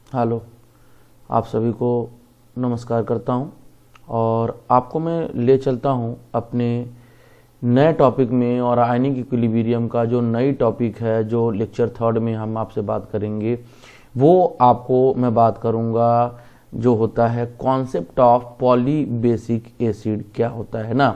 Hello, आप सभी को नमस्कार करता हूं और आपको मैं ले चलता हूं अपने नए टॉपिक में। और आयनिक इक्विलिब्रियम का जो नई टॉपिक है, जो लेक्चर 3 में हम आपसे बात करेंगे, वो आपको मैं बात करूंगा जो होता है concept of poly basic acid क्या होता है ना।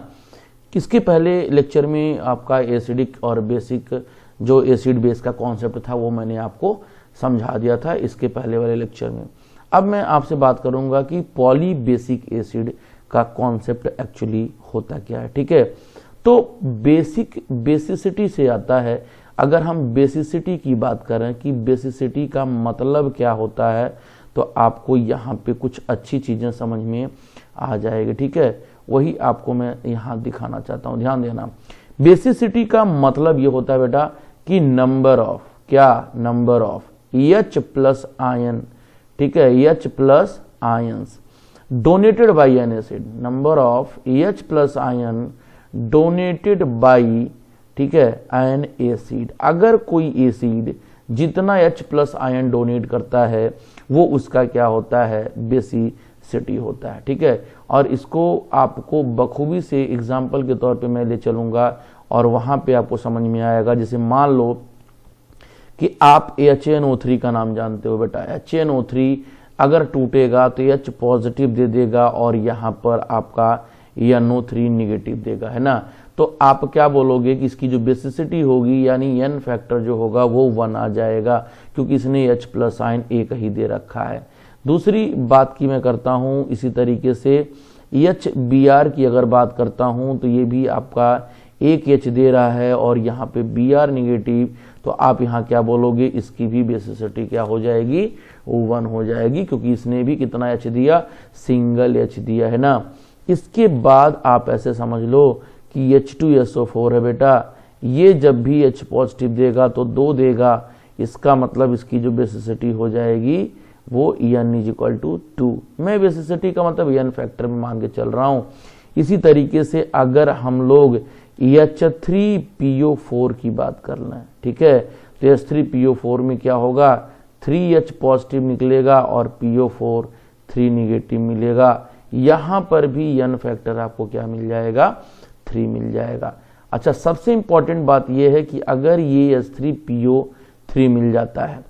इसके पहले लेक्चर में आपका एसिडिक और बेसिक जो एसिड बेस का कॉन्सेप्ट था वो मैंने आपको समझा दिया था इसके पहले वाले लेक्चर में। अब मैं आपसे बात करूंगा कि पॉली बेसिक एसिड का कॉन्सेप्ट एक्चुअली होता क्या है। ठीक है, तो बेसिसिटी से आता है। अगर हम बेसिसिटी की बात करें कि बेसिसिटी का मतलब क्या होता है, तो आपको यहाँ पे कुछ अच्छी चीजें समझ में आ जाएगी। ठीक है, वही आपको मैं यहाँ दिखाना चाहता हूँ, ध्यान देना। बेसिसिटी का मतलब ये होता है बेटा कि number of number of H plus ion, ठीक है, H plus ions donated by N acid, number of H plus ion donated by, ठीक है, एन एसिड। अगर कोई एसिड जितना H प्लस आयन डोनेट करता है वो उसका क्या होता है, बेसिसिटी होता है। ठीक है, और इसको आपको बखूबी से एग्जाम्पल के तौर पे मैं ले चलूंगा और वहां पे आपको समझ में आएगा। जैसे मान लो कि आप HNO3 का नाम जानते हो बेटा। HNO3 अगर टूटेगा तो H पॉजिटिव दे देगा और यहाँ पर आपका NO3 निगेटिव देगा, है ना। तो आप क्या बोलोगे कि इसकी जो बेसिसिटी होगी यानी N फैक्टर जो होगा वो 1 आ जाएगा, क्योंकि इसने H प्लस आयन एक ही दे रखा है। दूसरी बात की मैं करता हूँ इसी तरीके से HBr की अगर बात करता हूँ तो ये भी आपका एक H दे रहा है और यहाँ पे Br निगेटिव, तो आप यहाँ क्या बोलोगे, इसकी भी बेसिसिटी क्या हो जाएगी, 1 हो जाएगी, क्योंकि इसने भी कितना H दिया, सिंगल H दिया, है ना। इसके बाद आप ऐसे समझ लो कि H2SO4 है बेटा, ये जब भी H पॉजिटिव देगा तो 2 देगा, इसका मतलब इसकी जो बेसिसिटी हो जाएगी वो N=2। मैं बेसिसिटी का मतलब N फैक्टर में मान के चल रहा हूँ। इसी तरीके से अगर हम लोग H3PO4 की बात कर लें, ठीक है, तो H3PO4 में क्या होगा, 3H पॉजिटिव निकलेगा और PO4 3 निगेटिव मिलेगा। यहां पर भी N फैक्टर आपको क्या मिल जाएगा, 3 मिल जाएगा। अच्छा, सबसे इंपॉर्टेंट बात यह है कि अगर ये H3PO3 मिल जाता है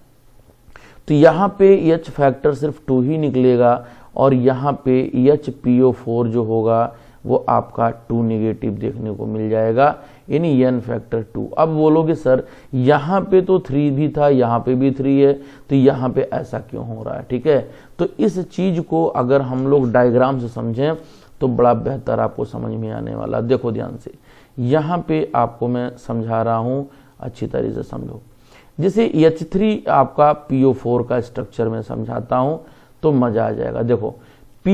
तो यहाँ पे H फैक्टर सिर्फ 2 ही निकलेगा और यहाँ पे HPO4 जो होगा वो आपका 2 निगेटिव देखने को मिल जाएगा, यानी N फैक्टर 2। अब बोलोगे सर यहाँ पे तो 3 भी था, यहाँ पे भी 3 है, तो यहाँ पे ऐसा क्यों हो रहा है। ठीक है, तो इस चीज को अगर हम लोग डायग्राम से समझें तो बड़ा बेहतर आपको समझ में आने वाला। देखो ध्यान से, यहाँ पे आपको मैं समझा रहा हूँ, अच्छी तरह से समझो। जैसे H3 आपका PO4 का स्ट्रक्चर में समझाता हूं तो मजा आ जाएगा। देखो P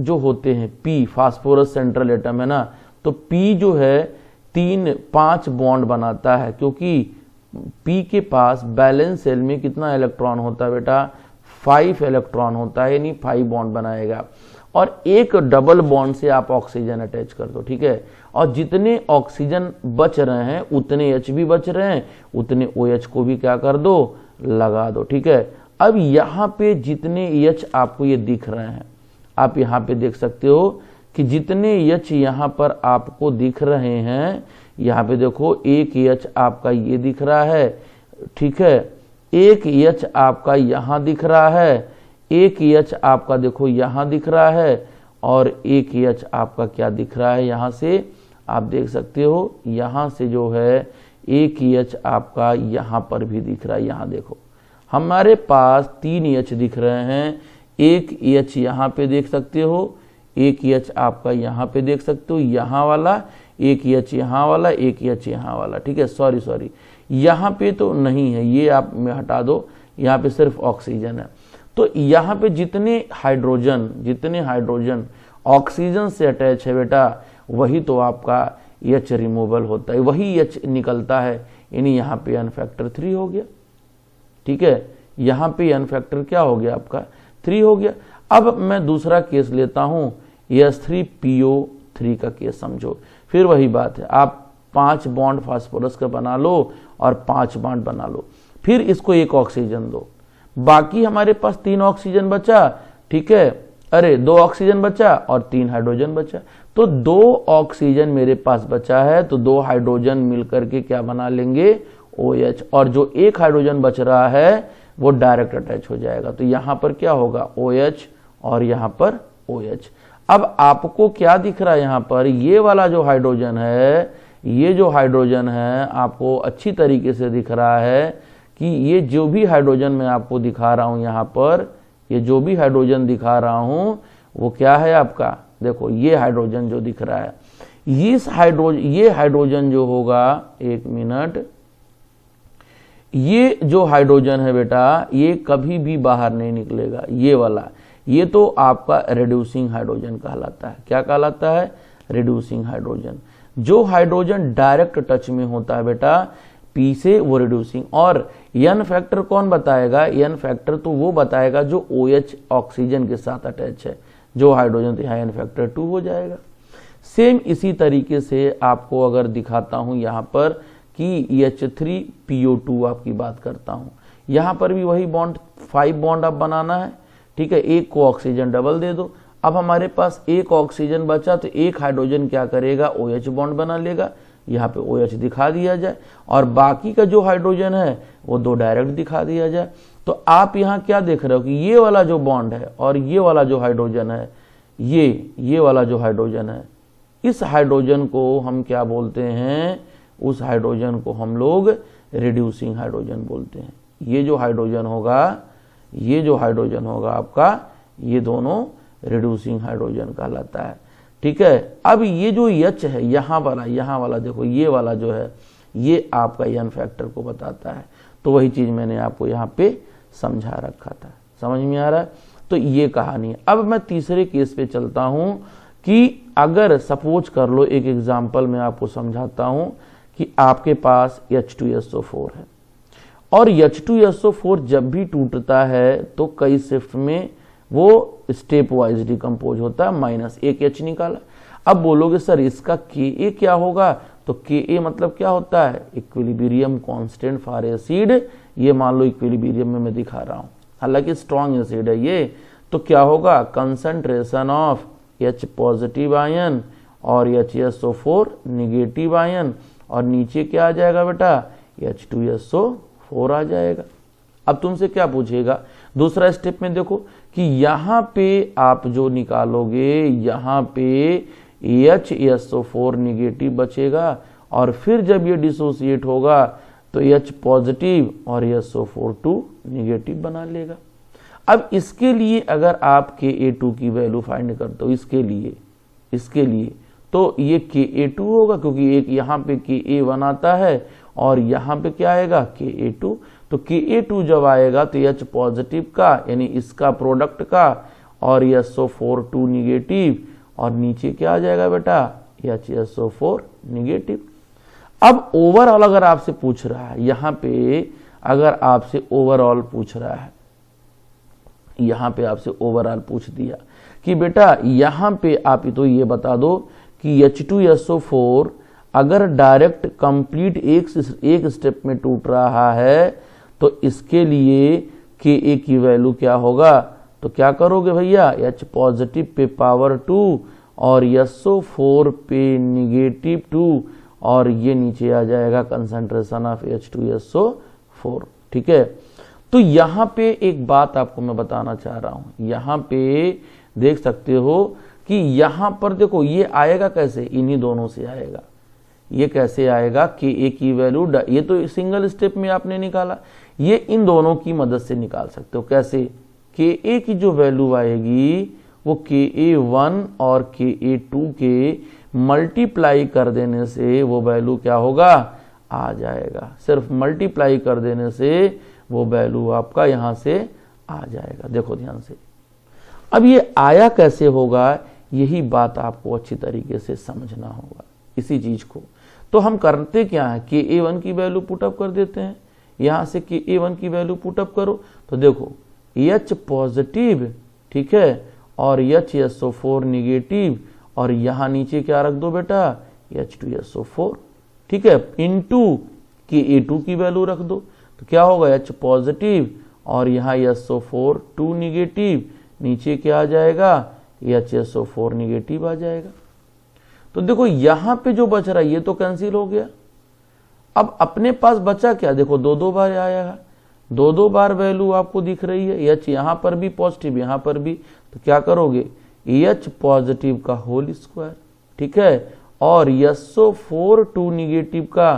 जो होते हैं, P फास्फोरस सेंट्रल एटम है ना, तो P जो है 5 बॉन्ड बनाता है, क्योंकि P के पास बैलेंस सेल में कितना इलेक्ट्रॉन होता है बेटा, 5 इलेक्ट्रॉन होता है, यानी 5 बॉन्ड बनाएगा। और एक डबल बॉन्ड से आप ऑक्सीजन अटैच कर दो, ठीक है, और जितने ऑक्सीजन बच रहे हैं उतने H भी बच रहे हैं, उतने OH को भी क्या कर दो, लगा दो। ठीक है, अब यहाँ पे जितने H आपको ये दिख रहे हैं, आप यहाँ पे देख सकते हो कि जितने H यहाँ पर आपको दिख रहे हैं, यहाँ पे देखो एक H आपका ये दिख रहा है, ठीक है, एक H आपका यहाँ दिख रहा है, एक H आपका देखो यहाँ दिख रहा है, और एक H आपका क्या दिख रहा है, यहाँ से आप देख सकते हो, यहाँ से जो है एक H आपका यहाँ पर भी दिख रहा है। यहाँ देखो हमारे पास 3 H दिख रहे हैं, एक H यहाँ पे देख सकते हो, एक H आपका यहाँ पे देख सकते हो, यहाँ वाला, एक H यहाँ वाला, एक H यहाँ वाला। ठीक है, सॉरी यहाँ पे तो नहीं है, ये आप में हटा दो, यहाँ पे सिर्फ ऑक्सीजन है। तो यहाँ पे जितने हाइड्रोजन ऑक्सीजन से अटैच है बेटा, वही तो आपका H रिमूवल होता है, वही H निकलता है, यानी यहाँ पे N फैक्टर 3 हो गया। ठीक है, यहाँ पे N फैक्टर क्या हो गया, आपका 3 हो गया। अब मैं दूसरा केस लेता हूं, H3PO3 का केस समझो। फिर वही बात है, आप 5 बॉन्ड फास्फोरस का बना लो और 5 बॉन्ड बना लो, फिर इसको एक ऑक्सीजन दो, बाकी हमारे पास 3 ऑक्सीजन बचा, ठीक है, अरे 2 ऑक्सीजन बचा और 3 हाइड्रोजन बचा। तो 2 ऑक्सीजन मेरे पास बचा है, तो 2 हाइड्रोजन मिलकर के क्या बना लेंगे, OH, और जो 1 हाइड्रोजन बच रहा है वो डायरेक्ट अटैच हो जाएगा। तो यहां पर क्या होगा, OH और यहां पर OH। अब आपको क्या दिख रहा है यहां पर, ये वाला जो हाइड्रोजन है, ये जो हाइड्रोजन है आपको अच्छी तरीके से दिख रहा है कि ये जो भी हाइड्रोजन मैं आपको दिखा रहा हूं यहां पर, ये जो भी हाइड्रोजन दिखा रहा हूं वो क्या है आपका, देखो ये हाइड्रोजन जो दिख रहा है, ये हाइड्रोजन जो होगा, 1 मिनट, ये जो हाइड्रोजन है बेटा ये कभी भी बाहर नहीं निकलेगा, ये वाला, ये तो आपका रिड्यूसिंग हाइड्रोजन कहलाता है। क्या कहलाता है, रिड्यूसिंग हाइड्रोजन। जो हाइड्रोजन डायरेक्ट टच में होता है बेटा P से, वो रिड्यूसिंग। और N फैक्टर कौन बताएगा, N फैक्टर तो वो बताएगा जो OH ऑक्सीजन के साथ अटैच है, जो हाइड्रोजन, तो यहाँ N फैक्टर 2 हो जाएगा। सेम इसी तरीके से आपको अगर दिखाता हूं यहां पर कि H3PO2 आपकी बात करता हूं, यहां पर भी वही बॉन्ड, 5 बॉन्ड आप बनाना है, ठीक है, एक को ऑक्सीजन डबल दे दो। अब हमारे पास 1 ऑक्सीजन बचा, तो 1 हाइड्रोजन क्या करेगा, OH बॉन्ड बना लेगा, यहाँ पे OH दिखा दिया जाए, और बाकी का जो हाइड्रोजन है वो 2 डायरेक्ट दिखा दिया जाए। तो आप यहाँ क्या देख रहे हो कि ये वाला जो बॉन्ड है और ये वाला जो हाइड्रोजन है, ये वाला जो हाइड्रोजन है, इस हाइड्रोजन को हम क्या बोलते हैं, उस हाइड्रोजन को हम लोग रिड्यूसिंग हाइड्रोजन बोलते हैं। ये जो हाइड्रोजन होगा आपका, ये दोनों रिड्यूसिंग हाइड्रोजन कहलाता है, ठीक है। अब ये जो H है, यहाँ वाला देखो, ये वाला जो है ये आपका N फैक्टर को बताता है। तो वही चीज मैंने आपको यहाँ पे समझा रखा था, समझ में आ रहा है। तो ये कहानी है। अब मैं तीसरे केस पे चलता हूं कि अगर सपोज कर लो, एक एग्जाम्पल मैं आपको समझाता हूं कि आपके पास H2SO4 है, और H2SO4 जब भी टूटता है तो कई शिफ्ट में वो स्टेप वाइज डिकम्पोज होता है, -1 H निकाला। अब बोलोगे सर इसका Ka क्या होगा, तो Ka मतलब क्या होता है, इक्विलिब्रियम कांस्टेंट फॉर एसिड। ये मान लो इक्विलिब्रियम में मैं दिखा रहा हूं, हालांकि स्ट्रॉन्ग एसिड है ये, तो क्या होगा, concentration of H positive ion और HSO4 निगेटिव आयन, और नीचे क्या आ जाएगा बेटा, H2SO4 आ जाएगा। अब तुमसे क्या पूछेगा, दूसरा स्टेप में देखो कि यहां पे आप जो निकालोगे, यहां पे HSO4 निगेटिव बचेगा, और फिर जब ये डिसोसिएट होगा तो H पॉजिटिव और SO4 2 निगेटिव बना लेगा। अब इसके लिए अगर आप Ka2 की वैल्यू फाइंड करते हो, इसके लिए तो ये Ka2 होगा, क्योंकि एक यहाँ पे Ka1 आता है और यहाँ पे क्या आएगा, Ka2। तो Ka2 जब आएगा तो H पॉजिटिव का, यानी इसका प्रोडक्ट का, और SO4 2 निगेटिव, और नीचे क्या आ जाएगा बेटा, HSO4 निगेटिव। अब ओवरऑल अगर आपसे पूछ रहा है, यहाँ पे अगर आपसे ओवरऑल पूछ रहा है, यहाँ पे आपसे ओवरऑल पूछ दिया कि बेटा यहाँ पे आप तो ये बता दो कि H2SO4 अगर डायरेक्ट कंप्लीट एक स्टेप में टूट रहा है तो इसके लिए Ka की वैल्यू क्या होगा, तो क्या करोगे भैया, H पॉजिटिव पे पावर 2 और SO4 पे निगेटिव 2, और ये नीचे आ जाएगा कंसंट्रेशन ऑफ H2SO4, ठीक है। तो यहाँ पे एक बात आपको मैं बताना चाह रहा हूं, यहाँ पे देख सकते हो कि यहाँ पर देखो ये आएगा कैसे, इन्हीं दोनों से आएगा। ये कैसे आएगा, Ka की वैल्यू, ये तो सिंगल स्टेप में आपने निकाला, ये इन दोनों की मदद से निकाल सकते हो। कैसे, Ka की जो वैल्यू आएगी वो Ka1 और Ka2 के मल्टीप्लाई कर देने से वो वैल्यू क्या होगा, आ जाएगा। सिर्फ मल्टीप्लाई कर देने से वो वैल्यू आपका यहां से आ जाएगा। देखो ध्यान से, अब ये आया कैसे होगा, यही बात आपको अच्छी तरीके से समझना होगा इसी चीज को। तो हम करते क्या है, Ka1 की वैल्यू पुटअप कर देते हैं, यहां से Ka1 की वैल्यू पुटअप करो तो देखो H पॉजिटिव, ठीक है, और HSO4 निगेटिव, और यहां नीचे क्या रख दो बेटा, H2SO4, ठीक है, इनटू Ka2 की वैल्यू रख दो, तो क्या होगा, H पॉजिटिव और यहाँ SO4 2 निगेटिव, नीचे क्या आ जाएगा HSO4 निगेटिव आ जाएगा। तो देखो यहाँ पे जो बच रहा है ये तो कैंसिल हो गया। अब अपने पास बचा क्या, देखो दो बार आया, दो बार वैल्यू आपको दिख रही है। H यहाँ पर भी पॉजिटिव, यहाँ पर भी, तो क्या करोगे H पॉजिटिव का होल स्क्वायर, ठीक है, और SO4 2 निगेटिव का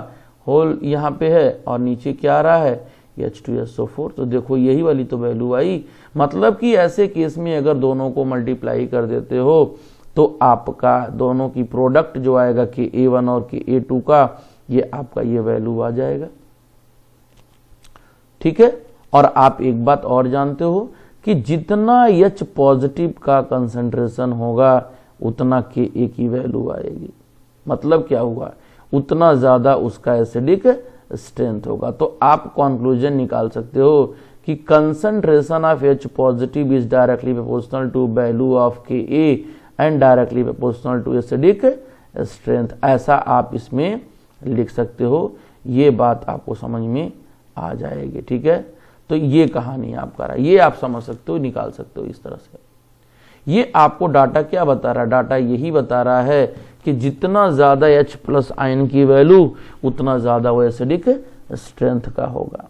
होल यहाँ पे है, और नीचे क्या आ रहा है H2SO4। तो देखो यही वाली तो वैल्यू आई। मतलब कि ऐसे केस में अगर दोनों को मल्टीप्लाई कर देते हो तो आपका दोनों की प्रोडक्ट जो आएगा Ka1 और Ka2 का, ये आपका ये वैल्यू आ जाएगा, ठीक है। और आप एक बात और जानते हो कि जितना H पॉजिटिव का कंसंट्रेशन होगा उतना Ka की वैल्यू आएगी। मतलब क्या हुआ, उतना ज्यादा उसका एसिडिक स्ट्रेंथ होगा। तो आप कंक्लूजन निकाल सकते हो कि concentration of H positive is directly proportional to value of Ka and directly proportional to acidic strength. ऐसा आप इसमें लिख सकते हो, ये बात आपको समझ में आ जाएगी, ठीक है। तो ये कहानी आपका रहा, ये आप समझ सकते हो, निकाल सकते हो इस तरह से। ये आपको डाटा क्या बता रहा है, डाटा यही बता रहा है कि जितना ज्यादा H प्लस आयन की वैल्यू उतना ज्यादा वो एसिडिक स्ट्रेंथ का होगा।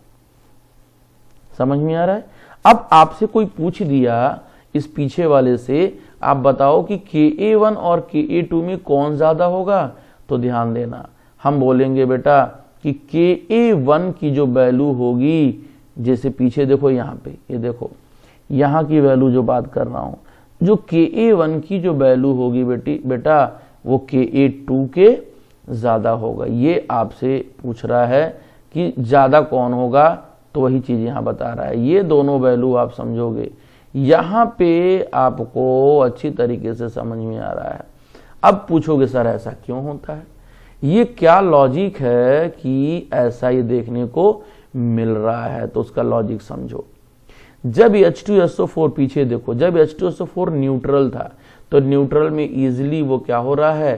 समझ में आ रहा है। अब आपसे कोई पूछ दिया इस पीछे वाले से, आप बताओ कि Ka1 और Ka2 में कौन ज्यादा होगा, तो ध्यान देना हम बोलेंगे बेटा कि Ka1 की जो वैल्यू होगी, जैसे पीछे देखो यहाँ पे, ये देखो यहाँ की वैल्यू जो बात कर रहा हूं, जो Ka1 की जो वैल्यू होगी बेटा वो Ka2 के ज्यादा होगा। ये आपसे पूछ रहा है कि ज्यादा कौन होगा, तो वही चीज यहाँ बता रहा है। ये दोनों वैल्यू आप समझोगे, यहाँ पे आपको अच्छी तरीके से समझ में आ रहा है। अब पूछोगे सर ऐसा क्यों होता है, ये क्या लॉजिक है कि ऐसा ये देखने को मिल रहा है, तो उसका लॉजिक समझो। जब H2SO4 पीछे देखो, जब H2SO4 न्यूट्रल था तो न्यूट्रल में इजीली वो क्या हो रहा है,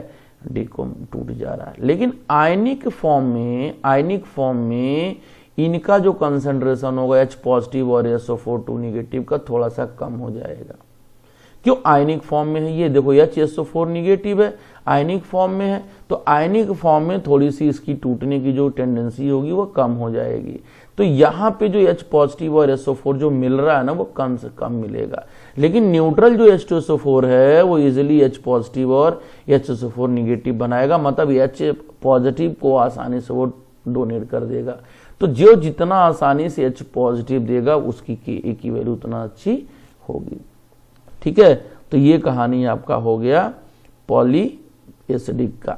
टूट जा रहा है। लेकिन आयनिक फॉर्म में इनका जो कंसंट्रेशन होगा H पॉजिटिव और SO4 2 निगेटिव का थोड़ा सा कम हो जाएगा। क्यों, आयनिक फॉर्म में है, ये देखो HSO4 निगेटिव है, आयनिक फॉर्म में है, तो आयनिक फॉर्म में थोड़ी सी इसकी टूटने की जो टेंडेंसी होगी वो कम हो जाएगी। तो यहाँ पे जो H पॉजिटिव और SO4 जो मिल रहा है ना, वो कम से कम मिलेगा। लेकिन न्यूट्रल जो H2SO4 है वो इजिली H पॉजिटिव और HSO4 निगेटिव बनाएगा, मतलब H पॉजिटिव को आसानी से वो डोनेट कर देगा। तो जो जितना आसानी से H पॉजिटिव देगा उसकी Ka की वैल्यू उतना अच्छी होगी, ठीक है। तो ये कहानी आपका हो गया पॉली एसिडिक का।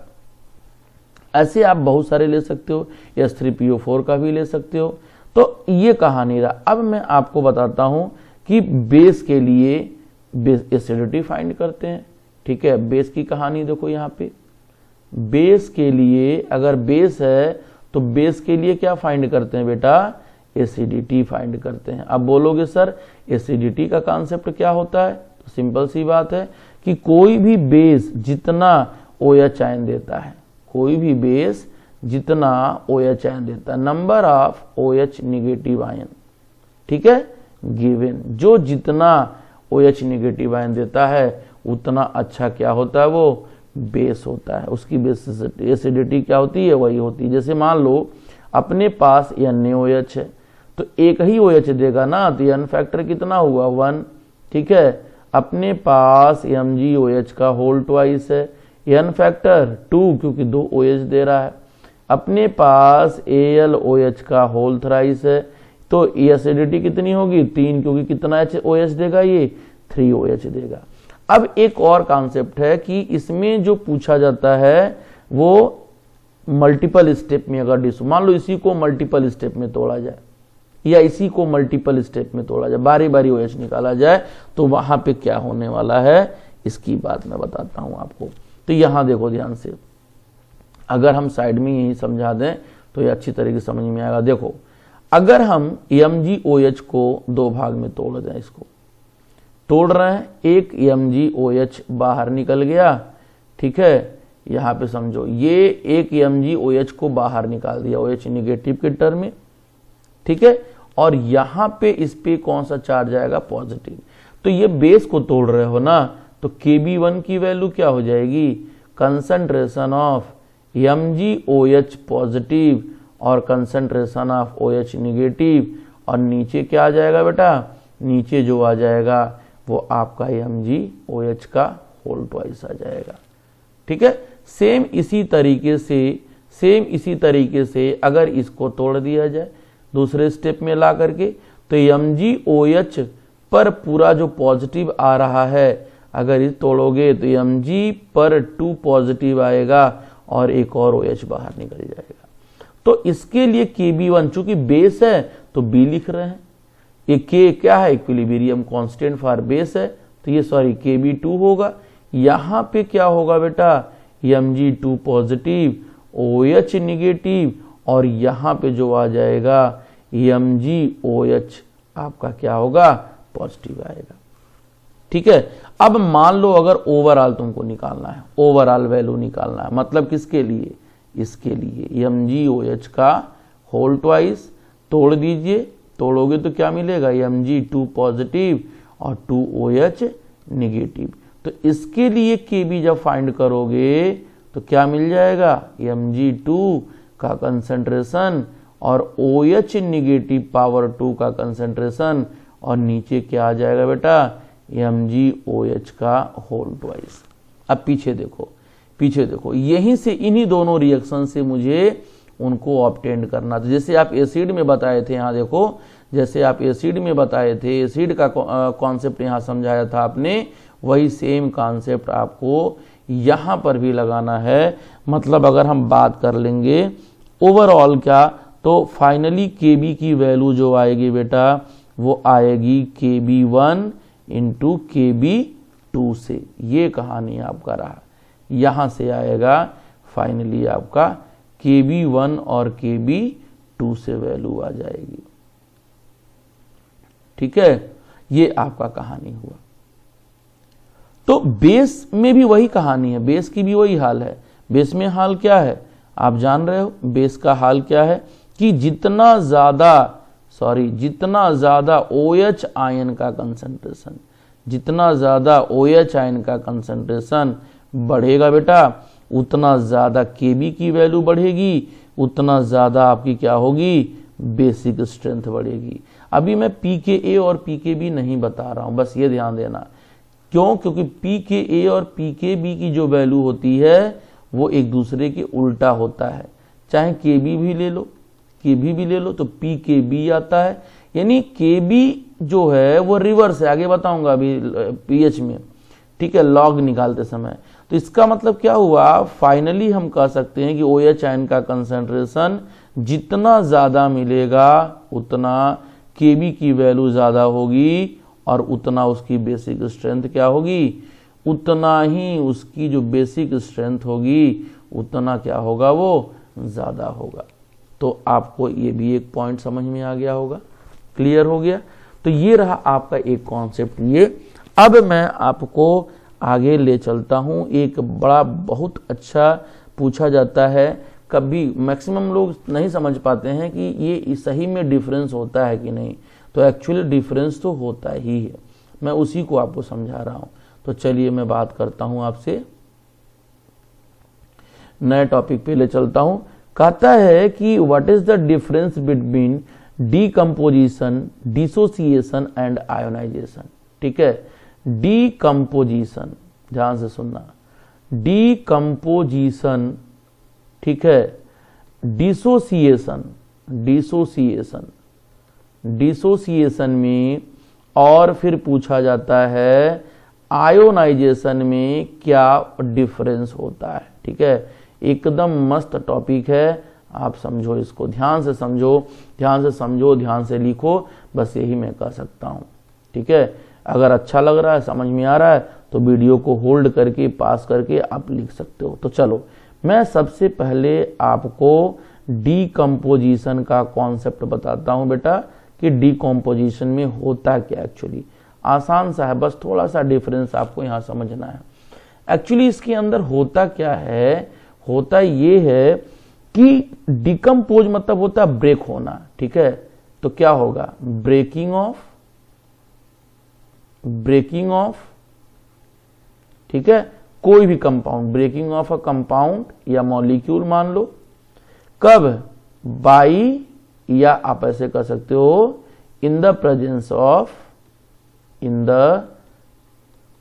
ऐसे आप बहुत सारे ले सकते हो, H3PO4 का भी ले सकते हो। तो ये कहानी रहा। अब मैं आपको बताता हूं कि बेस के लिए बेस एसिडिटी फाइंड करते हैं, ठीक है। बेस की कहानी देखो, यहाँ पे बेस के लिए अगर बेस है तो बेस के लिए क्या फाइंड करते हैं बेटा, एसिडिटी फाइंड करते हैं। अब बोलोगे सर एसिडिटी का कॉन्सेप्ट क्या होता है, तो सिंपल सी बात है कि कोई भी बेस जितना OH आयन देता है, कोई भी बेस जितना OH आयन देता है, number of OH negative ion, ठीक है, गिवन, जो जितना OH निगेटिव आयन देता है उतना अच्छा क्या होता है, वो बेस होता है। उसकी बेस एसिडिटी क्या होती है, वही होती है। जैसे मान लो अपने पास NaOH है तो एक ही OH देगा ना, तो N फैक्टर कितना हुआ 1, ठीक है। अपने पास MgOH का होल ट्वाइस है, N फैक्टर 2 क्योंकि 2 OH दे रहा है। अपने पास AlOH का होल थ्राइस है, तो एसिडिटी कितनी होगी 3, क्योंकि कितना OH देगा, ये 3 OH देगा। अब एक और कॉन्सेप्ट है कि इसमें जो पूछा जाता है वो मल्टीपल स्टेप में अगर मान लो इसी को मल्टीपल स्टेप में तोड़ा जाए या इसी को मल्टीपल स्टेप में तोड़ा जाए, बारी बारी OH निकाला जाए, तो वहां पे क्या होने वाला है इसकी बात मैं बताता हूं आपको। तो यहां देखो ध्यान से, अगर हम साइड में यही समझा दें तो ये अच्छी तरीके से समझ में आएगा। देखो अगर हम MgOH को 2 भाग में तोड़ दें, इसको तोड़ रहे हैं, एक MgOH बाहर निकल गया, ठीक है। यहां पे समझो ये एक MgOH को बाहर निकाल दिया OH निगेटिव के टर्म में, ठीक है। और यहां पे इस पे कौन सा चार्ज आएगा, पॉजिटिव। तो ये बेस को तोड़ रहे हो ना, तो Kb1 की वैल्यू क्या हो जाएगी, कंसंट्रेशन ऑफ MgOH पॉजिटिव और कंसंट्रेशन ऑफ OH निगेटिव, और नीचे क्या आ जाएगा बेटा, नीचे जो आ जाएगा वो आपका MgOH का होल ट्वाइस आ जाएगा। ठीक है, सेम इसी तरीके से अगर इसको तोड़ दिया जाए दूसरे स्टेप में ला करके, तो MgOH पर पूरा जो पॉजिटिव आ रहा है अगर इस तोड़ोगे तो Mg पर 2 पॉजिटिव आएगा और एक और OH बाहर निकल जाएगा। तो इसके लिए Kb1 चूंकि बेस है तो B लिख रहे हैं, ये K क्या है, इक्विलिब्रियम कांस्टेंट फॉर बेस है, तो ये Kb2 होगा। यहां पे क्या होगा बेटा, Mg2 पॉजिटिव OH निगेटिव, और यहां पे जो आ जाएगा MgOH आपका क्या होगा, पॉजिटिव आएगा। ठीक है, अब मान लो अगर ओवरऑल तुमको निकालना है, ओवरऑल वैल्यू निकालना है, मतलब किसके लिए, इसके लिए MgOH का होल ट्वाइस तोड़ दीजिए, तोड़ोगे तो क्या मिलेगा, Mg2 पॉजिटिव और 2 OH निगेटिव। तो इसके लिए Kb जब फाइंड करोगे तो क्या मिल जाएगा, Mg2 का कंसंट्रेशन और OH निगेटिव पावर 2 का कंसंट्रेशन, और नीचे क्या आ जाएगा बेटा, MgOH का होल ट्वाइस। अब पीछे देखो, यहीं से इन्हीं दोनों रिएक्शन से मुझे उनको ऑब्टेन करना था। जैसे आप एसिड में बताए थे, यहाँ देखो, जैसे आप एसिड में बताए थे, एसिड का कॉन्सेप्ट यहाँ समझाया था आपने, वही सेम कॉन्सेप्ट आपको यहाँ पर भी लगाना है। मतलब अगर हम बात कर लेंगे ओवरऑल क्या, तो फाइनली Kb की वैल्यू जो आएगी बेटा वो आएगी Kb1 इंटू Kb2 से, ये कहानी आपका रहा। यहां से आएगा फाइनली आपका Kb1 और Kb2 से वैल्यू आ जाएगी। ठीक है, ये आपका कहानी हुआ। तो बेस में भी वही कहानी है, बेस की भी वही हाल है। बेस में हाल क्या है आप जान रहे हो, बेस का हाल क्या है कि जितना ज्यादा OH आयन का कंसंट्रेशन, जितना ज्यादा OH आयन का कंसंट्रेशन बढ़ेगा बेटा, उतना ज्यादा Kb की वैल्यू बढ़ेगी, उतना ज्यादा आपकी क्या होगी, बेसिक स्ट्रेंथ बढ़ेगी। अभी मैं pKa और pKb नहीं बता रहा हूं, बस ये ध्यान देना। क्यों, क्योंकि pKa और pKb की जो वैल्यू होती है वो एक दूसरे के उल्टा होता है। चाहे Kb भी ले लो तो pKb आता है, यानी Kb जो है वो रिवर्स है, आगे बताऊंगा अभी pH में। ठीक है, लॉग निकालते समय। तो इसका मतलब क्या हुआ, फाइनली हम कह सकते हैं कि OH आयन का कंसंट्रेशन जितना ज्यादा मिलेगा उतना Kb की वैल्यू ज्यादा होगी, और उतना उसकी बेसिक स्ट्रेंथ क्या होगी, उतना ही उसकी जो बेसिक स्ट्रेंथ होगी उतना क्या होगा, वो ज्यादा होगा। तो आपको ये भी एक पॉइंट समझ में आ गया होगा, क्लियर हो गया। तो ये रहा आपका एक कॉन्सेप्ट। ये अब मैं आपको आगे ले चलता हूं। एक बड़ा बहुत अच्छा पूछा जाता है, कभी मैक्सिमम लोग नहीं समझ पाते हैं कि ये सही में डिफरेंस होता है कि नहीं। तो एक्चुअली डिफरेंस तो होता ही है, मैं उसी को आपको समझा रहा हूं। तो चलिए मैं बात करता हूं आपसे, नए टॉपिक पे ले चलता हूं। कहता है कि what is the difference between decomposition, dissociation and ionization. ठीक है, डीकम्पोजिशन, ध्यान से सुनना, डीकम्पोजिशन, ठीक है, डिसोसिएशन, डिसोसिएशन में, और फिर पूछा जाता है आयोनाइजेशन में क्या डिफरेंस होता है। ठीक है, एकदम मस्त टॉपिक है, आप समझो इसको, ध्यान से समझो, ध्यान से लिखो, बस यही मैं कह सकता हूं। ठीक है, अगर अच्छा लग रहा है, समझ में आ रहा है, तो वीडियो को होल्ड करके पास करके आप लिख सकते हो। तो चलो मैं सबसे पहले आपको डीकम्पोजिशन का कॉन्सेप्ट बताता हूं बेटा, कि डीकम्पोजिशन में होता क्या। एक्चुअली आसान सा है, बस थोड़ा सा डिफरेंस आपको यहां समझना है। एक्चुअली इसके अंदर होता क्या है, होता ये है कि डिकम्पोज मतलब होता है ब्रेक होना। ठीक है, तो क्या होगा, ब्रेकिंग ऑफ, ठीक है, कोई भी compound, breaking of a compound या मॉलिक्यूल मान लो, कब, बाई, या आप ऐसे कर सकते हो इन द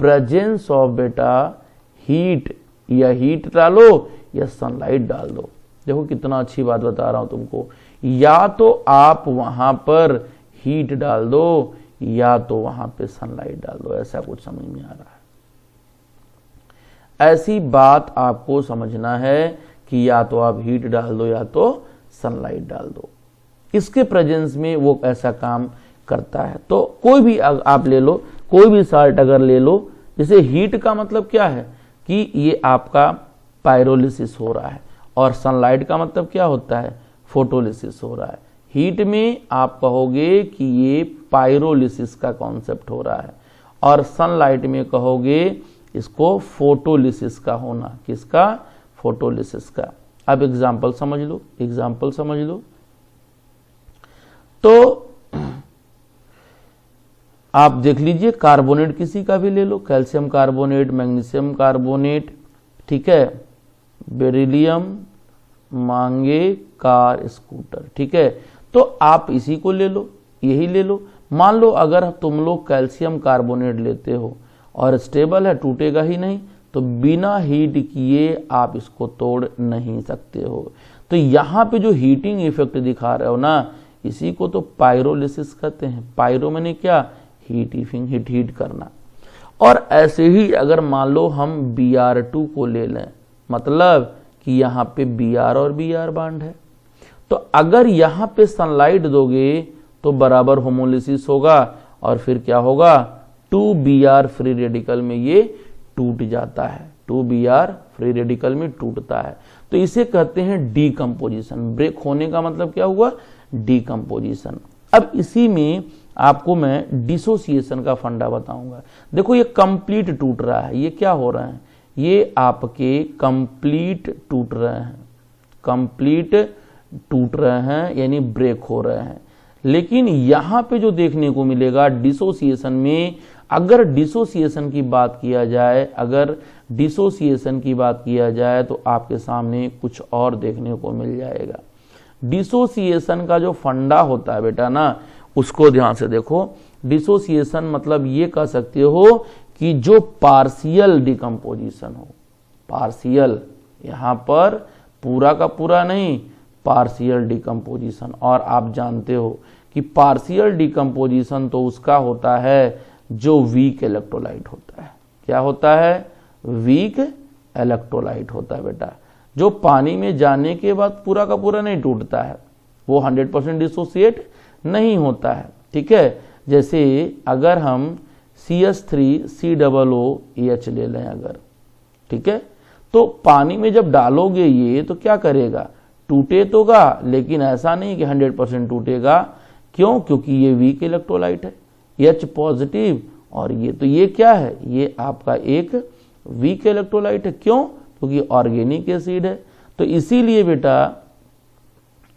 प्रेजेंस ऑफ बेटा हीट, या हीट डालो या सनलाइट डाल दो। देखो कितना अच्छी बात बता रहा हूं तुमको, या तो आप वहां पर हीट डाल दो या तो वहां पे सनलाइट डाल दो, ऐसा कुछ समझ में आ रहा है। ऐसी बात आपको समझना है कि या तो आप हीट डाल दो या तो सनलाइट डाल दो, इसके प्रेजेंस में वो ऐसा काम करता है। तो कोई भी आप ले लो, कोई भी साल्ट अगर ले लो, जैसे हीट का मतलब क्या है कि ये आपका पायरोलिसिस हो रहा है, और सनलाइट का मतलब क्या होता है, फोटोलिसिस हो रहा है। हीट में आप कहोगे कि ये पायरोलिसिस का कॉन्सेप्ट हो रहा है, और सनलाइट में कहोगे इसको फोटोलिसिस का होना, किसका, फोटोलिसिस का। अब एग्जाम्पल समझ लो, तो आप देख लीजिए, कार्बोनेट किसी का भी ले लो, कैल्शियम कार्बोनेट, मैग्नीशियम कार्बोनेट, ठीक है, बेरिलियम, मांगे, कार, स्कूटर, ठीक है। तो आप इसी को ले लो, यही ले लो। मान लो अगर तुम लोग कैल्शियम कार्बोनेट लेते हो और स्टेबल है, टूटेगा ही नहीं, तो बिना हीट किए आप इसको तोड़ नहीं सकते हो। तो यहाँ पे जो हीटिंग इफेक्ट दिखा रहे हो ना, इसी को तो पायरोलिसिस कहते हैं। पायरो मैंने क्या, हीट करना। और ऐसे ही अगर मान लो हम Br2 को ले लें, मतलब कि यहाँ पे Br और Br बॉन्ड है, तो अगर यहाँ पे सनलाइट दोगे तो बराबर होमोलिसिस होगा, और फिर क्या होगा, 2Br फ्री रेडिकल में ये टूट जाता है, 2Br फ्री रेडिकल में टूटता है। तो इसे कहते हैं डीकंपोजिशन। ब्रेक होने का मतलब क्या हुआ, डीकंपोजिशन। अब इसी में आपको मैं डिसोसिएशन का फंडा बताऊंगा। देखो ये कंप्लीट टूट रहा है, ये क्या हो रहा है, ये आपके कंप्लीट टूट रहे हैं, यानी ब्रेक हो रहे हैं। लेकिन यहां पे जो देखने को मिलेगा डिसोसिएशन में, अगर डिसोसिएशन की बात किया जाए तो आपके सामने कुछ और देखने को मिल जाएगा। डिसोसिएशन का जो फंडा होता है बेटा ना, उसको ध्यान से देखो। डिसोसिएशन मतलब ये कह सकते हो कि जो पार्शियल डिकम्पोजिशन हो, पार्शियल, यहां पर पूरा का पूरा नहीं, पार्शियल डिकम्पोजिशन। और आप जानते हो कि पार्शियल डिकम्पोजिशन तो उसका होता है जो वीक इलेक्ट्रोलाइट होता है। क्या होता है, वीक इलेक्ट्रोलाइट होता है बेटा, जो पानी में जाने के बाद पूरा का पूरा नहीं टूटता है, वो 100% डिसोसिएट नहीं होता है, ठीक है। जैसे अगर हम CH3COOH ले लें अगर, ठीक है, तो पानी में जब डालोगे ये तो क्या करेगा, टूटे तोगा, लेकिन ऐसा नहीं कि 100% टूटेगा। क्यों, क्योंकि ये वीक इलेक्ट्रोलाइट है, H पॉजिटिव, और ये तो ये क्या है, ये आपका एक वीक इलेक्ट्रोलाइट है। क्यों, क्योंकि ऑर्गेनिक एसिड है। तो इसीलिए बेटा,